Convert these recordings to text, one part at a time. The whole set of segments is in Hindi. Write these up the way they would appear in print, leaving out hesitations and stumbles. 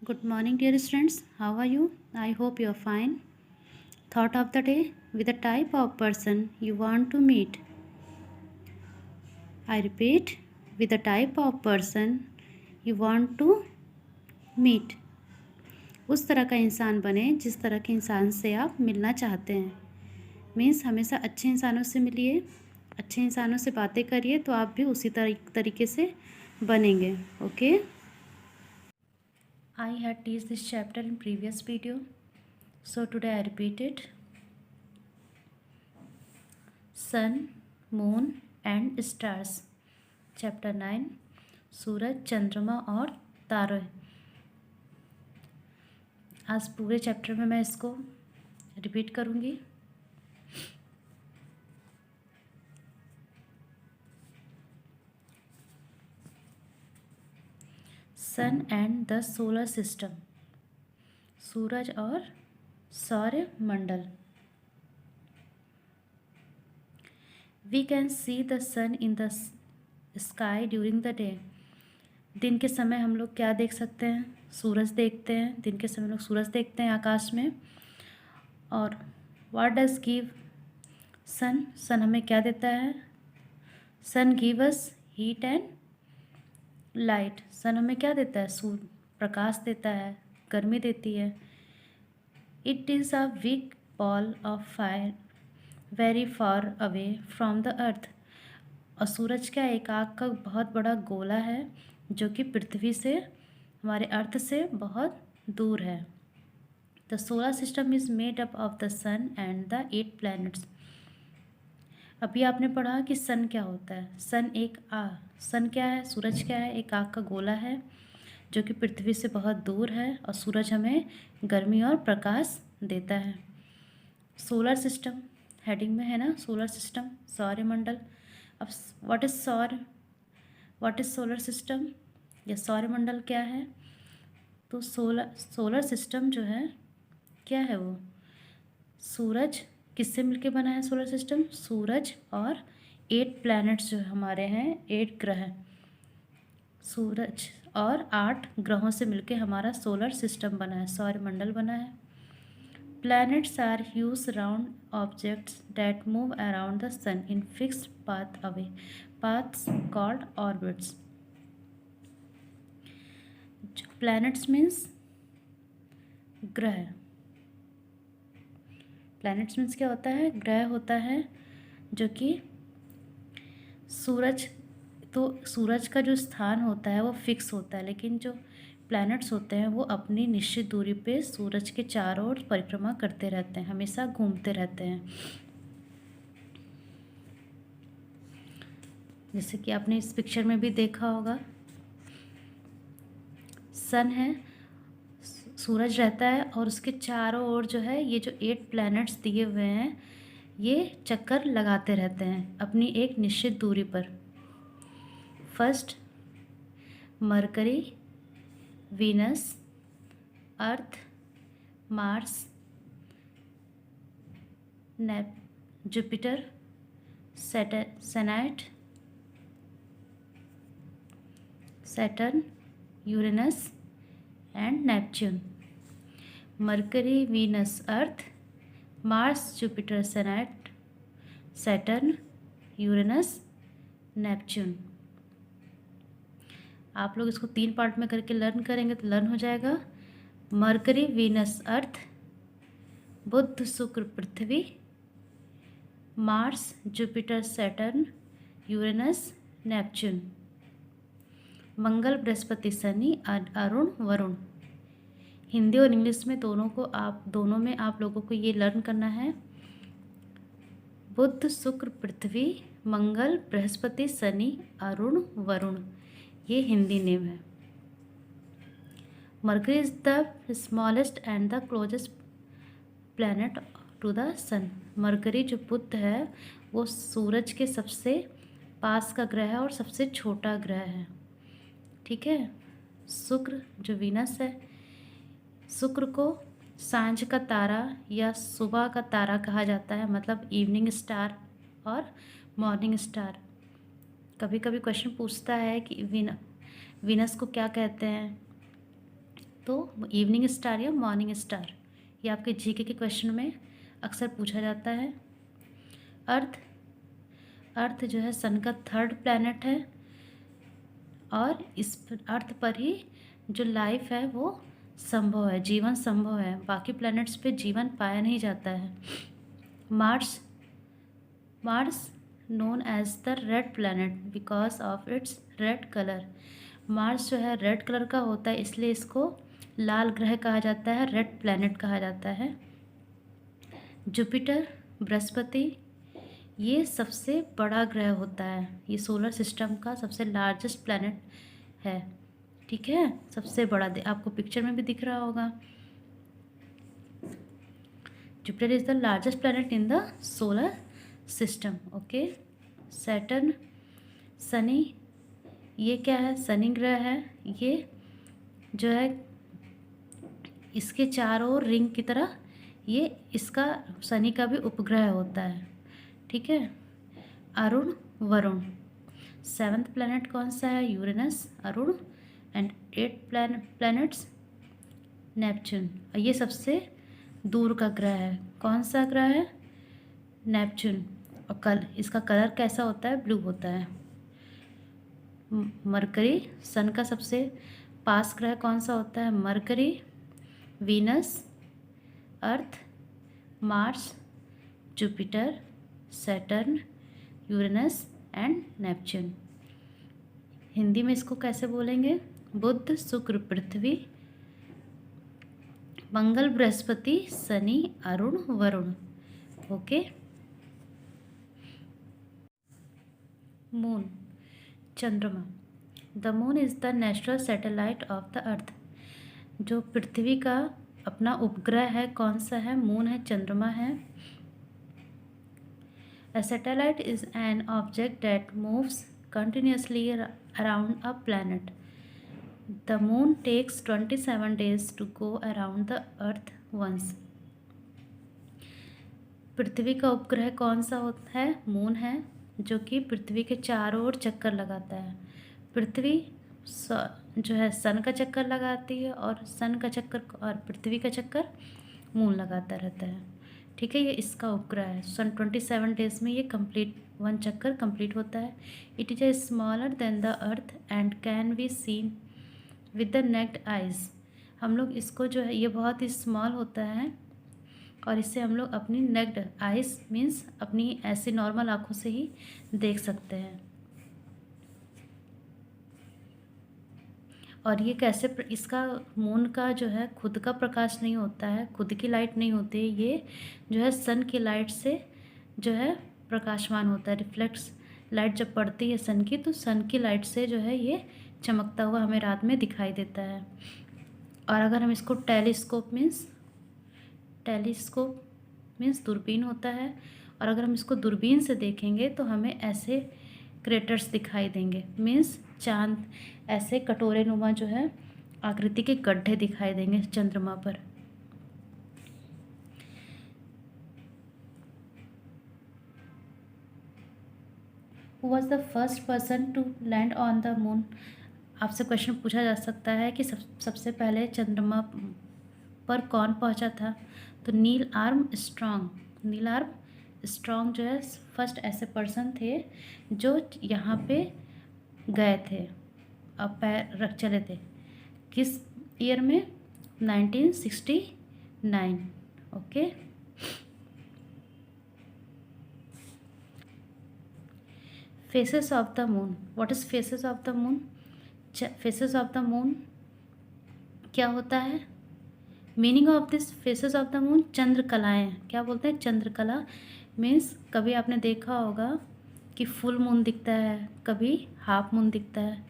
Good morning, dear students. How are you? I hope you are fine. Thought of the day with the type of person you want to meet. I repeat, with the type of person you want to meet. उस तरह का इंसान बने जिस तरह के इंसान से आप मिलना चाहते हैं। मीन्स हमेशा अच्छे इंसानों से मिलिए, अच्छे इंसानों से बातें करिए तो आप भी उसी तरीके से बनेंगे। Okay. I had teached this chapter in previous video, so today I repeat it. Sun, Moon and Stars, Chapter 9, सूरज, चंद्रमा और तारे। आज पूरे चैप्टर में मैं इसको रिपीट करूँगी। Sun and the solar system, सूरज और सौर मंडल। We can see the sun in the sky during the day. दिन के समय हम लोग क्या देख सकते हैं? सूरज देखते हैं। दिन के समय हम लोग सूरज देखते हैं आकाश में। और what does give sun? Sun हमें क्या देता है? Sun give us heat and light. Sun हमें क्या देता है? सूर्य प्रकाश देता है, गर्मी देती है। It is a weak ball of fire very far away from the earth. और सूरज क्या? एक आग का बहुत बड़ा गोला है जो कि पृथ्वी से, हमारे अर्थ से बहुत दूर है। The solar system is made up of the sun and the 8 planets. अभी आपने पढ़ा कि सन क्या होता है। सन क्या है? सूरज क्या है? एक आग का गोला है जो कि पृथ्वी से बहुत दूर है और सूरज हमें गर्मी और प्रकाश देता है। सोलर सिस्टम हेडिंग में है ना, सोलर सिस्टम, सौरमंडल। अब व्हाट इज सोलर सिस्टम या सौरमंडल क्या है? तो सोलर सिस्टम जो है क्या है? वो सूरज किससे मिलके बना है? सोलर सिस्टम सूरज और 8 प्लैनेट्स जो हमारे हैं, 8 ग्रह, सूरज और 8 ग्रहों से मिलके हमारा सोलर सिस्टम बना है, सौरमंडल बना है। Planets are huge round objects that move around the sun in fixed path away, paths called orbits. Planets means ग्रह। प्लैनेट्स मीन्स क्या होता है? ग्रह होता है जो कि सूरज का जो स्थान होता है वो फिक्स होता है, लेकिन जो प्लैनेट्स होते हैं वो अपनी निश्चित दूरी पे सूरज के चारों ओर परिक्रमा करते रहते हैं, हमेशा घूमते रहते हैं। जैसे कि आपने इस पिक्चर में भी देखा होगा, सन है, सूरज रहता है और उसके चारों ओर जो है ये जो 8 प्लैनेट्स दिए हुए हैं ये चक्कर लगाते रहते हैं अपनी एक निश्चित दूरी पर। First mercury, Venus, earth, Mars, Jupiter, Saturn, Uranus and Neptune. Mercury, Venus, earth, Mars, Jupiter, Saturn, Uranus, Neptune. आप लोग इसको 3 पार्ट में करके लर्न करेंगे तो लर्न हो जाएगा। मरकरी, वीनस, अर्थ, बुध, शुक्र, पृथ्वी, Mars, Jupiter, Saturn, Uranus, Neptune. मंगल, बृहस्पति, शनि, अरुण, वरुण। हिंदी और इंग्लिश में दोनों में आप लोगों को ये लर्न करना है। बुध, शुक्र, पृथ्वी, मंगल, बृहस्पति, शनि, अरुण, वरुण, ये हिंदी नेम है। Mercury is the smallest and the closest planet to the sun. Mercury जो बुध है वो सूरज के सबसे पास का ग्रह है और सबसे छोटा ग्रह है, ठीक है। शुक्र जो वीनस है, शुक्र को सांझ का तारा या सुबह का तारा कहा जाता है, मतलब इवनिंग स्टार और मॉर्निंग स्टार। कभी कभी क्वेश्चन पूछता है कि वीनस को क्या कहते हैं, तो इवनिंग स्टार या मॉर्निंग स्टार, ये आपके जीके के क्वेश्चन में अक्सर पूछा जाता है। अर्थ, अर्थ जो है सन का थर्ड प्लैनेट है और इस अर्थ पर ही जो लाइफ है वो संभव है, जीवन संभव है। बाकी प्लैनेट्स पे जीवन पाया नहीं जाता है। Mars, Mars known as the red planet because of its red colour. Mars जो है रेड कलर का होता है, इसलिए इसको लाल ग्रह कहा जाता है, रेड प्लैनेट कहा जाता है। जुपिटर, बृहस्पति, ये सबसे बड़ा ग्रह होता है, ये सोलर सिस्टम का सबसे लार्जेस्ट प्लैनेट है। ठीक है, सबसे बड़ा, आपको पिक्चर में भी दिख रहा होगा। Jupiter is the largest planet in the solar system. Okay, Saturn, Shani, ये क्या है? शनि ग्रह है। ये जो है इसके चारों ओर रिंग की तरह, ये इसका शनि का भी उपग्रह होता है। ठीक है। अरुण, वरुण, सेवन्थ प्लैनेट कौन सा है? Uranus, Arun, and 8 planets Neptune. ये सबसे दूर का ग्रह है। कौन सा ग्रह है? नेपच्यून। और इसका कलर कैसा होता है? ब्लू होता है। मरकरी, सन का सबसे पास ग्रह कौन सा होता है? Mercury, Venus, earth, Mars, Jupiter, Saturn, Uranus and Neptune. Hindi में इसको कैसे बोलेंगे? बुध, शुक्र, पृथ्वी, मंगल, बृहस्पति, शनि, अरुण, वरुण। ओके। मून, चंद्रमा। The moon is the natural satellite of the अर्थ। जो पृथ्वी का अपना उपग्रह है, कौन सा है? मून है, चंद्रमा है। A satellite is an object that moves continuously around a planet. The moon takes 27 days to go around the earth once. पृथ्वी का उपग्रह कौन सा होता है? मून है, जो कि पृथ्वी के चारों ओर चक्कर लगाता है। पृथ्वी जो है सन का चक्कर लगाती है और सन का चक्कर और पृथ्वी का चक्कर मून लगाता रहता है। ठीक है, ये इसका उपग्रह है। 27 डेज में ये कंप्लीट, 1 चक्कर कंप्लीट होता है। It is a smaller than the earth and can be seen with the necked eyes. हम लोग इसको जो है, ये बहुत ही स्मॉल होता है और इसे हम लोग अपनी नेक्ड आइज मीन्स अपनी ऐसी नॉर्मल आँखों से ही देख सकते हैं। और ये कैसे, इसका मून का जो है खुद का प्रकाश नहीं होता है, खुद की लाइट नहीं होती है, ये जो है सन की लाइट से जो है प्रकाशमान होता है। रिफ्लेक्ट्स लाइट जब पड़ती है सन की, तो सन की लाइट से जो है ये चमकता हुआ हमें रात में दिखाई देता है। और अगर हम इसको टेलीस्कोप मीन्स दूरबीन होता है, और अगर हम इसको दूरबीन से देखेंगे तो हमें ऐसे क्रेटर्स दिखाई देंगे, मीन्स चांद ऐसे कटोरे नुमा जो है आकृति के गड्ढे दिखाई देंगे चंद्रमा पर। Who was the first person to land on the moon? आपसे क्वेश्चन पूछा जा सकता है कि सबसे पहले चंद्रमा पर कौन पहुंचा था? तो नील आर्मस्ट्रॉन्ग जो है फर्स्ट ऐसे पर्सन थे जो यहाँ पे गए थे, अब पैर रख चले थे। किस ईयर में? 1969। Okay. Phases of the moon. What is phases of the moon? Phases of the moon क्या होता है? Meaning of this phases of the moon, चंद्रकलाएँ। क्या बोलते हैं? चंद्रकला मीन्स कभी आपने देखा होगा कि फुल मून दिखता है, कभी हाफ मून दिखता है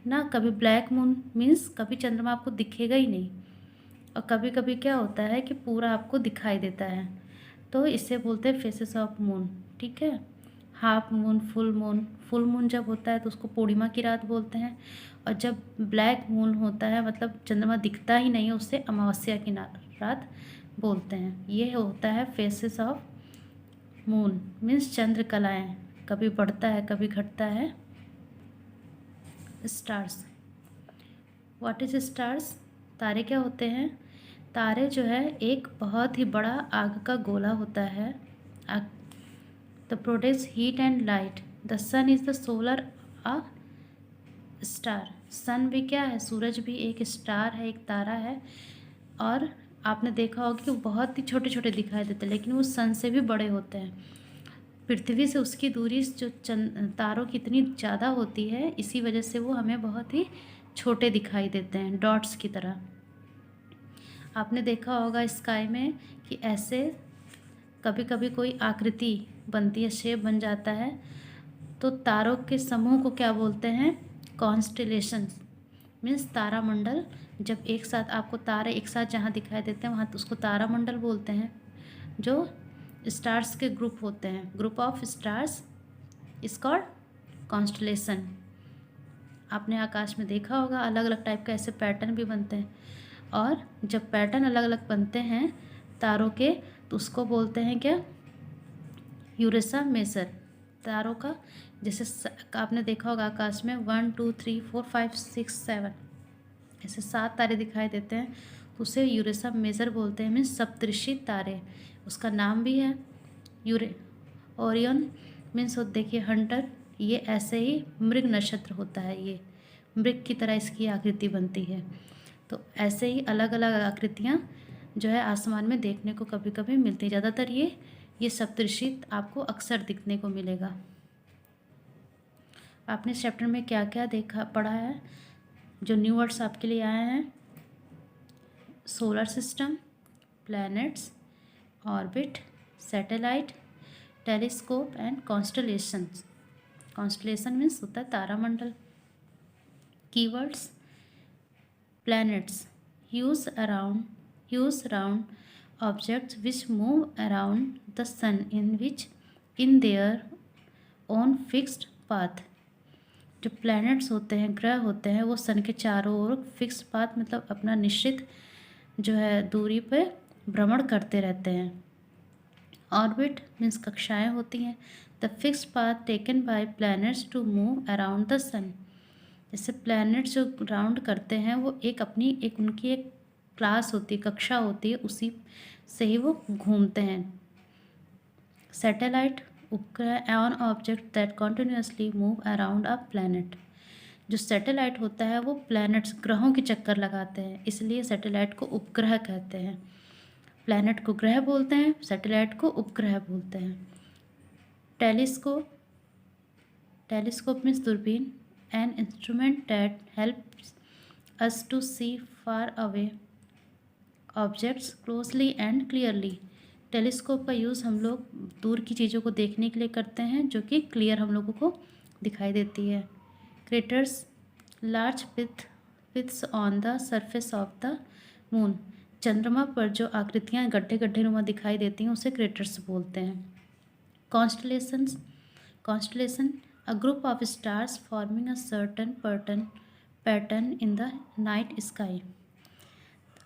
ना, कभी ब्लैक मून मीन्स कभी चंद्रमा आपको दिखेगा ही नहीं, और कभी कभी क्या होता है कि पूरा आपको दिखाई देता है, तो इससे बोलते हैं फेसेस ऑफ मून। ठीक है। हाफ मून, फुल मून जब होता है तो उसको पूर्णिमा की रात बोलते हैं, और जब ब्लैक मून होता है मतलब चंद्रमा दिखता ही नहीं है, उससे अमावस्या की रात बोलते हैं। ये होता है फेसेस ऑफ मून मीन्स चंद्रकलाएँ, कभी बढ़ता है कभी घटता है। स्टार्स। What is stars? तारे क्या होते हैं? तारे जो है एक बहुत ही बड़ा आग का गोला होता है। आग the produce heat and light. The sun is the solar a star. Sun भी क्या है? सूरज भी एक स्टार है, एक तारा है। और आपने देखा होगा कि वो बहुत ही छोटे छोटे दिखाई देते हैं, लेकिन वो सन से भी बड़े होते हैं। पृथ्वी से उसकी दूरी जो तारों की इतनी ज़्यादा होती है, इसी वजह से वो हमें बहुत ही छोटे दिखाई देते हैं, डॉट्स की तरह। आपने देखा होगा स्काई में कि ऐसे कभी कभी कोई आकृति बनती है, शेप बन जाता है, तो तारों के समूह को क्या बोलते हैं? कॉन्स्टेलेशंस। मीन्स तारामंडल। जब एक साथ आपको तारे एक साथ जहाँ दिखाई देते हैं वहाँ तो उसको तारामंडल बोलते हैं। जो स्टार्स के ग्रुप होते हैं, group of stars is called constellation. आपने आकाश में देखा होगा अलग अलग टाइप के ऐसे पैटर्न भी बनते हैं, और जब पैटर्न अलग अलग बनते हैं तारों के, तो उसको बोलते हैं क्या? यूरेसा मेजर। तारों का जैसे आपने देखा होगा आकाश में 1 2 3 4 5 6 7 ऐसे 7 तारे दिखाई देते हैं, तो उसे यूरेसा मेजर बोलते हैं। मीन्स सप्तऋषि तारे, उसका नाम भी है यूरे। ओरियन मीन्स देखिए हंटर, ये ऐसे ही मृग नक्षत्र होता है, ये मृग की तरह इसकी आकृति बनती है। तो ऐसे ही अलग अलग आकृतियाँ जो है आसमान में देखने को कभी कभी मिलती है। ज़्यादातर ये सप्तऋषि आपको अक्सर दिखने को मिलेगा। आपने इस चैप्टर में क्या क्या देखा पढ़ा है? जो न्यू वर्ड्स आपके लिए आए हैं: solar system, planets, orbit, satellite, telescope and constellations. Constellation means होता है तारामंडल। Keywords: planets, huge round objects which move around the sun in their own fixed path. जो प्लैनेट्स होते हैं, ग्रह होते हैं, वो सन के चारों ओर फिक्स पाथ मतलब अपना निश्चित जो है दूरी पे भ्रमण करते रहते हैं। ऑर्बिट मीन्स कक्षाएं होती हैं। The fix path taken by planets to move around the sun. जैसे प्लैनेट्स जो राउंड करते हैं वो उनकी एक क्लास होती है, कक्षा होती है, उसी से ही वो घूमते हैं। सैटेलाइट उपग्रह on object that continuously move around a planet. जो सैटेलाइट होता है वो प्लैनेट्स ग्रहों के चक्कर लगाते हैं, इसलिए सैटेलाइट को उपग्रह कहते हैं। प्लैनेट को ग्रह बोलते हैं, सैटेलाइट को उपग्रह बोलते हैं। टेलीस्कोप मीन्स दूरबीन, an instrument that helps us to see far away objects closely and clearly. Telescope का यूज़ हम लोग दूर की चीज़ों को देखने के लिए करते हैं, जो कि क्लियर हम लोगों को दिखाई देती है। Craters, large pits on the surface of the moon. चंद्रमा पर जो आकृतियाँ गड्ढे गड्ढे नुमा दिखाई देती हैं उसे क्रेटर्स बोलते हैं। Constellation a group of stars forming a certain pattern in the night sky.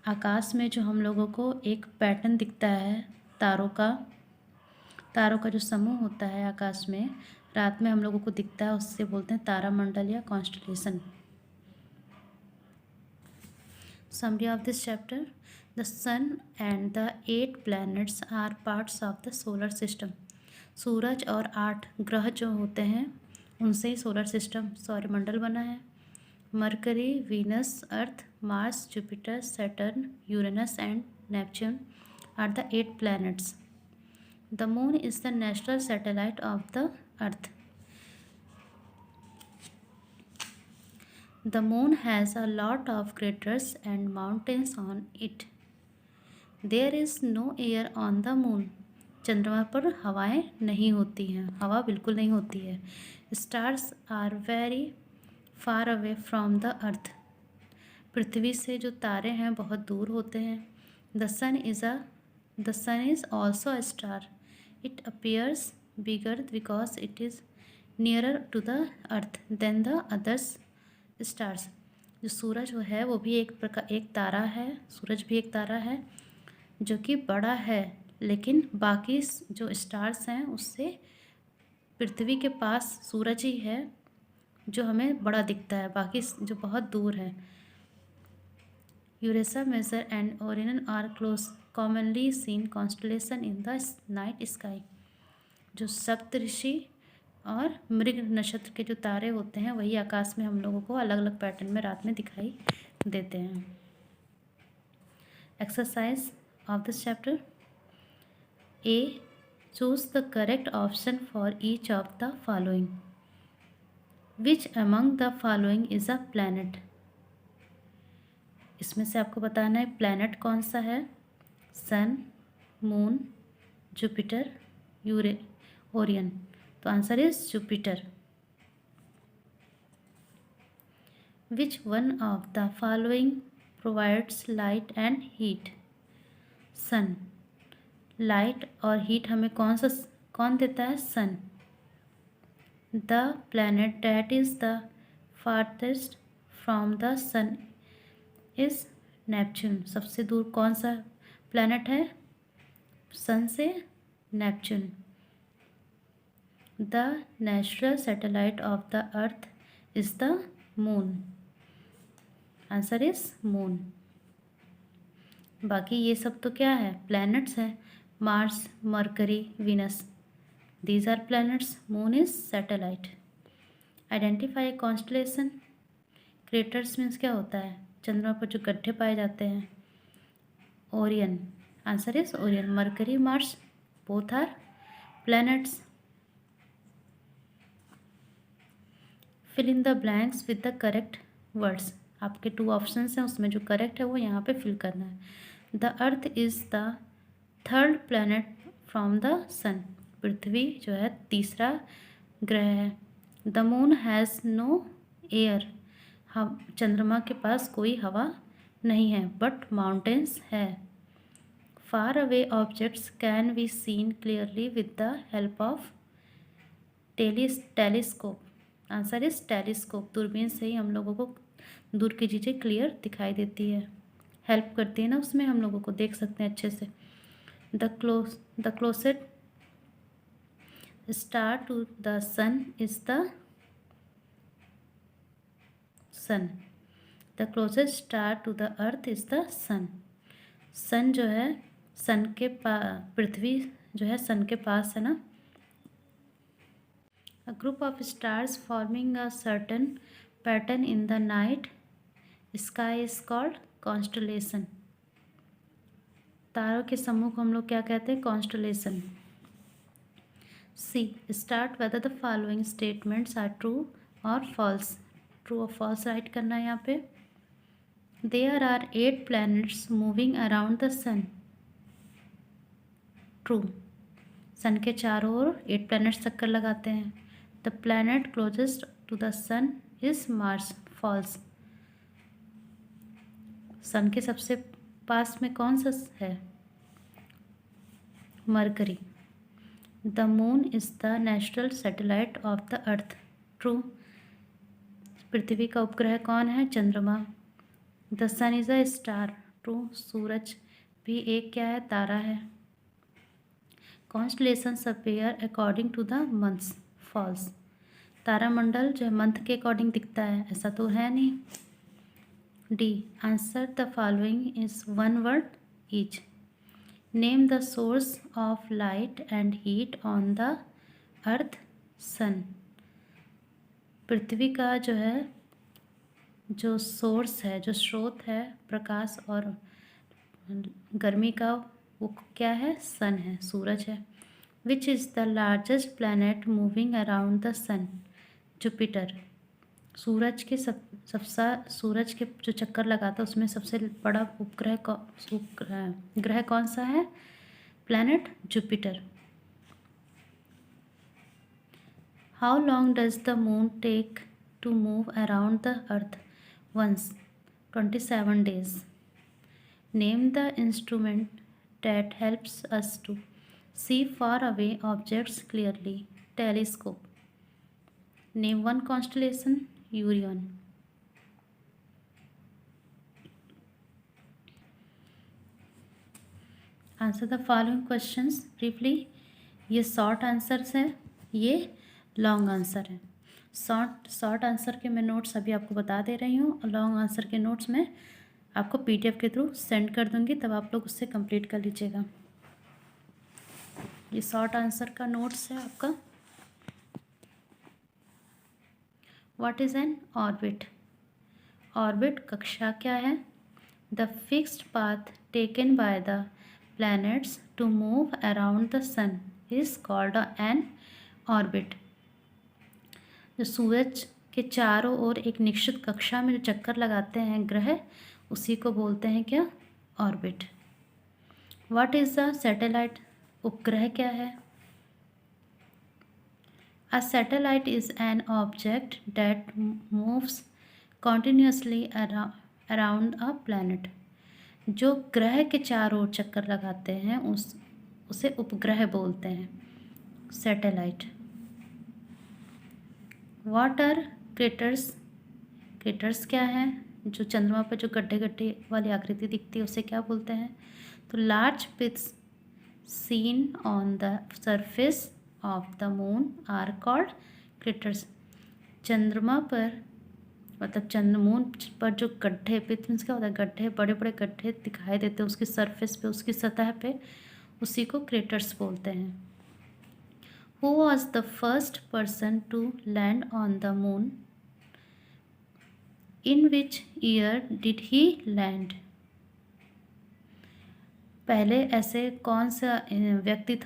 आकाश में जो हम लोगों को एक पैटर्न दिखता है तारों का जो समूह होता है आकाश में रात में हम लोगों को दिखता है, उससे बोलते हैं तारामंडल या constellation. Summary of this chapter: the sun and the 8 planets are parts of the solar system. सूरज और 8 ग्रह जो होते हैं उनसे ही सोलर सिस्टम सौरमंडल बना है। Mercury, Venus, earth, Mars, Jupiter, Saturn, Uranus and Neptune are the 8 planets. The moon is the natural satellite of the earth. The moon has a lot of craters and mountains on it. There is no air on the moon. चंद्रमा पर हवाएं नहीं होती हैं, हवा बिल्कुल नहीं होती है। Stars are very far away from the earth. पृथ्वी से जो तारे हैं बहुत दूर होते हैं। The sun is also a star. It appears bigger because it is nearer to the earth than the other stars. जो सूरज है वो भी एक तारा है, सूरज भी एक तारा है जो कि बड़ा है, लेकिन बाकी जो स्टार्स हैं उससे पृथ्वी के पास सूरज ही है जो हमें बड़ा दिखता है, बाकी जो बहुत दूर है। Ursa Major and Orion are close commonly seen constellation in the night sky. जो सप्तऋषि और मृग नक्षत्र के जो तारे होते हैं वही आकाश में हम लोगों को अलग अलग पैटर्न में रात में दिखाई देते हैं। Exercise of this chapter. A, choose the correct option for each of the following. Which among the following is a planet. इसमें से आपको बताना है प्लैनेट कौन सा है। Sun, moon, Jupiter, Orion. तो answer is Jupiter. Which one of the following provides light and heat. Sun. Light और हीट हमें कौन देता है। Sun. The planet that is the farthest from the sun is Neptune. सबसे दूर कौन सा प्लैनेट है सन से। Neptune. The natural satellite of the earth is the moon. Answer is moon. बाकी ये सब तो क्या है प्लैनेट्स हैं। Mars, Mercury, Venus, these are planets. Moon is satellite. Identify constellation. Craters means क्या होता है चंद्रमा पर जो गड्ढे पाए जाते हैं। Orion. Answer is Orion. Mercury, Mars both are planets. Fill in the blanks with the correct words. आपके 2 ऑप्शंस हैं उसमें जो करेक्ट है वो यहाँ पे फिल करना है। The Earth is the third planet from the sun. पृथ्वी जो है तीसरा ग्रह है। The moon has no air. हम चंद्रमा के पास कोई हवा नहीं है बट माउंटेन्स है। फार away objects can be seen clearly with the help of telescope. Answer is telescope. दूरबीन से ही हम लोगों को दूर की चीज़ें क्लियर दिखाई देती है, हेल्प करती है ना, उसमें हम लोगों को देख सकते हैं अच्छे से। The closest star to the sun is the sun. The closest star to the earth is the sun. Sun जो है सन के पृथ्वी जो है सन के पास है ना। A group of stars forming a certain pattern in the night sky is called constellation. तारों के समूह को हम लोग क्या कहते हैं constellation. C. Start whether the following statements are true or false. True or false write करना है यहाँ पे. There are 8 planets moving around the sun. True. सन के चारों ओर 8 planets चक्कर लगाते हैं. The planet closest to the sun is Mars. False. सन के सबसे पास में कौन सा है mercury. The moon is the natural satellite of the earth. True. पृथ्वी का उपग्रह कौन है चंद्रमा. The sun is a star. True. सूरज भी एक क्या है तारा है. Constellations appear according to the months. False. तारामंडल जो मंथ के अकॉर्डिंग दिखता है ऐसा तो है नहीं. D. Answer the following is one word each. Name the source of light and heat on the Earth sun. पृथ्वी का जो है जो सोर्स है जो स्रोत है प्रकाश और गर्मी का वो क्या है सन है सूरज है. Which is the largest planet moving around the sun. Jupiter. सूरज के सूरज के जो चक्कर लगाता है उसमें सबसे बड़ा ग्रह कौन सा है planet Jupiter. How long does the moon take to move around the earth once. 27 days. Name the instrument that helps us to see far away objects clearly. Telescope. Name one constellation. Orion. Answer the following questions briefly. ये शॉर्ट आंसर्स हैं, ये लॉन्ग आंसर है. शॉर्ट आंसर के मैं नोट्स अभी आपको बता दे रही हूँ और लॉन्ग आंसर के नोट्स मैं आपको PDF के थ्रू सेंड कर दूँगी, तब आप लोग उससे कंप्लीट कर लीजिएगा। ये शॉर्ट आंसर का नोट्स है आपका। What is an orbit? Orbit कक्षा क्या है? The fixed path taken by the planets to move around the sun is called an orbit. जो सूरज के चारों ओर एक निश्चित कक्षा में जो चक्कर लगाते हैं ग्रह, उसी को बोलते हैं क्या? Orbit. What is the satellite? उपग्रह क्या है? A satellite is an object that moves continuously around a planet. जो ग्रह के चारों ओर चक्कर लगाते हैं उसे उपग्रह बोलते हैं, satellite. What are craters? Craters क्या है? जो चंद्रमा पर जो गड्ढे गड्ढे वाली आकृति दिखती है उसे क्या बोलते हैं? तो large pits seen on the surface of the moon are called craters. चंद्रमा पर मतलब मून पर जो गड्ढे, पिट मीन्स क्या होता है? गड्ढे, बड़े बड़े गड्ढे दिखाई देते हैं उसकी सरफेस पे, उसकी सतह पे, उसी को क्रेटर्स बोलते हैं। Who was the first person to land on the moon? In which year did he land? पहले ऐसे कौन सा व्यक्ति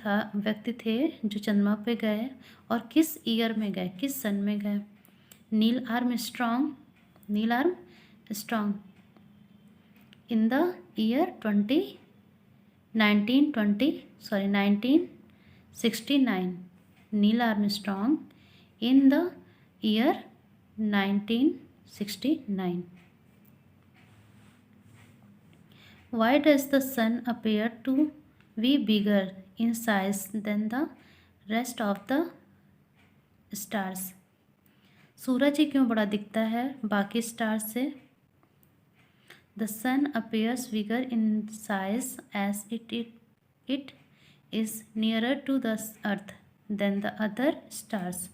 थे जो चंद्रमा पे गए और किस ईयर में गए, किस सन में गए? Neil Armstrong in the year 1969। Neil Armstrong in the year 1969। Why does the sun appear to be bigger in size than the rest of the stars? सूरज ही क्यों बड़ा दिखता है बाकी स्टार्स से? The sun appears bigger in size as it is nearer to the earth than the other stars.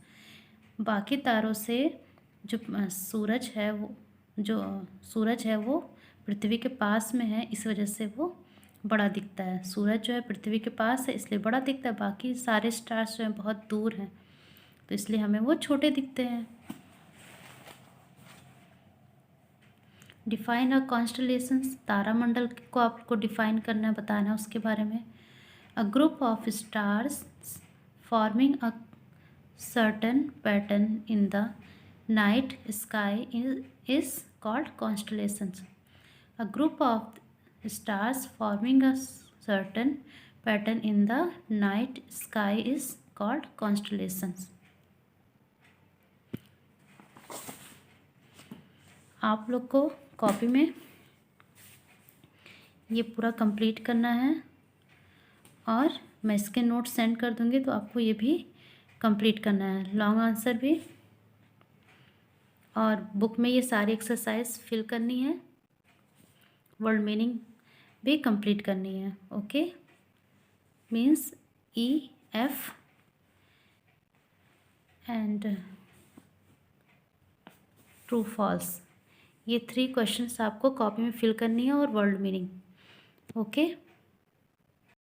बाकी तारों से जो सूरज है वो पृथ्वी के पास में है, इस वजह से वो बड़ा दिखता है। सूरज जो है पृथ्वी के पास है इसलिए बड़ा दिखता है, बाकी सारे स्टार्स जो हैं बहुत दूर हैं तो इसलिए हमें वो छोटे दिखते हैं। Define a constellations. तारामंडल को आपको डिफाइन करना है, बताना है उसके बारे में। अ group of stars forming a certain pattern in the night sky is called constellations. A group of stars forming a certain pattern in the night sky is called constellations. आप लोग को कॉपी में ये पूरा कंप्लीट करना है और मैं इसके नोट्स सेंड कर दूँगी, तो आपको ये भी कंप्लीट करना है, लॉन्ग आंसर भी, और बुक में ये सारी एक्सरसाइज फिल करनी है, वर्ड मीनिंग भी कंप्लीट करनी है। Okay, means EF and true false, ये 3 क्वेश्चंस आपको कॉपी में फिल करनी है और वर्ड मीनिंग। ओके।